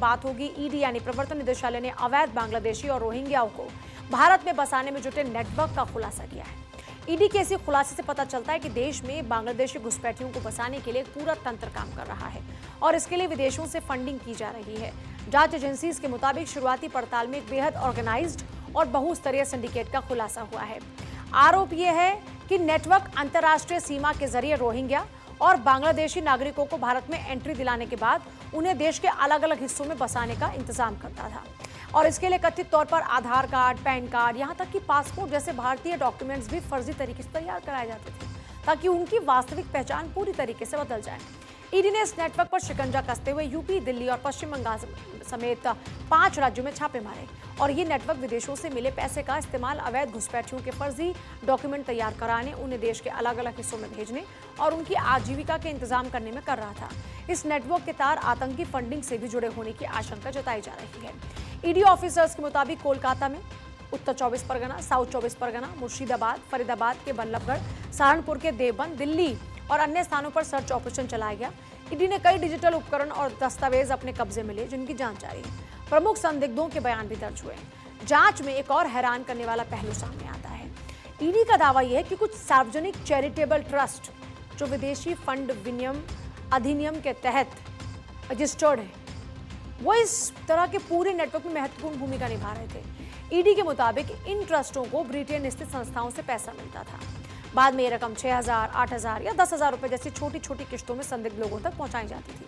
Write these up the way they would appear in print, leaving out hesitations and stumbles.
बात होगी। ईडी यानी प्रवर्तन निदेशालय ने अवैध बांग्लादेशी और रोहिंग्याओं को भारत में बसाने में जुटे नेटवर्क का खुलासा किया है। ईडी के इसी खुलासे से पता चलता है कि देश में बांग्लादेशी घुसपैठियों को बसाने के लिए एक पूरा तंत्र काम कर रहा है और इसके लिए विदेशों से फंडिंग की जा रही है। जांच एजेंसीज के मुताबिक शुरुआती पड़ताल में एक बेहद ऑर्गेनाइज्ड और बहुस्तरीय सिंडिकेट का खुलासा हुआ है। आरोप यह है कि नेटवर्क अंतर्राष्ट्रीय सीमा के जरिए रोहिंग्या और बांग्लादेशी नागरिकों को भारत में एंट्री दिलाने के बाद उन्हें देश के अलग अलग हिस्सों में बसाने का इंतजाम करता था और इसके लिए कथित तौर पर आधार कार्ड, पैन कार्ड, यहाँ तक कि पासपोर्ट जैसे भारतीय डॉक्यूमेंट्स भी फर्जी तरीके से तैयार कराए जाते थे ताकि उनकी वास्तविक पहचान पूरी तरीके से बदल जाए। ईडी ने इस नेटवर्क पर शिकंजा कसते हुए यूपी, दिल्ली और पश्चिम बंगाल समेत 5 राज्यों में छापे मारे और ये नेटवर्क विदेशों से मिले पैसे का इस्तेमाल अवैध घुसपैठियों के फर्जी डॉक्यूमेंट तैयार कराने, उन्हें देश के अलग अलग हिस्सों में भेजने और उनकी आजीविका के इंतजाम करने में कर रहा था। इस नेटवर्क के तार आतंकी फंडिंग से भी जुड़े होने की आशंका जताई जा रही है। ईडी ऑफिसर्स के मुताबिक कोलकाता में, उत्तर 24 परगना, साउथ 24 परगना, मुर्शिदाबाद, फरीदाबाद के बल्लभगढ़, सहारनपुर के देवबंद, दिल्ली और अन्य स्थानों पर सर्च ऑपरेशन चलाया गया। ईडी ने कई डिजिटल उपकरण और दस्तावेज अपने कब्जे में लिए जिनकी जांच जारी है। प्रमुख संदिग्धों के बयान भी दर्ज हुए। जांच में एक और हैरान करने वाला पहलू सामने आता है। ईडी का दावा यह है कि कुछ सार्वजनिक चैरिटेबल ट्रस्ट जो विदेशी फंड विनियम अधिनियम के तहत रजिस्टर्ड है, वो इस तरह के पूरे नेटवर्क में महत्वपूर्ण भूमिका निभा रहे थे। ईडी के मुताबिक इन ट्रस्टों को ब्रिटेन स्थित संस्थाओं से पैसा मिलता था। बाद में ये रकम 6,000, 8,000 या 10,000 रुपए जैसी छोटी छोटी किस्तों में संदिग्ध लोगों तक पहुंचाई जाती थी,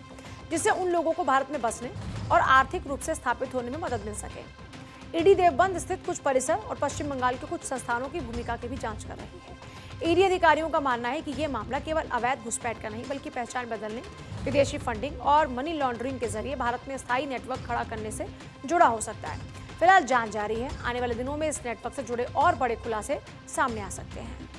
जिससे उन लोगों को भारत में बसने और आर्थिक रूप से स्थापित होने में मदद मिल सके। ईडी देवबंद स्थित कुछ परिसर और पश्चिम बंगाल के कुछ संस्थानों की भूमिका की भी जांच कर रही है। ईडी अधिकारियों का मानना है कि यह मामला केवल अवैध घुसपैठ का नहीं बल्कि पहचान बदलने, विदेशी फंडिंग और मनी लॉन्ड्रिंग के जरिए भारत में स्थायी नेटवर्क खड़ा करने से जुड़ा हो सकता है। फिलहाल जांच जारी है। आने वाले दिनों में इस नेटवर्क से जुड़े और बड़े खुलासे सामने आ सकते हैं।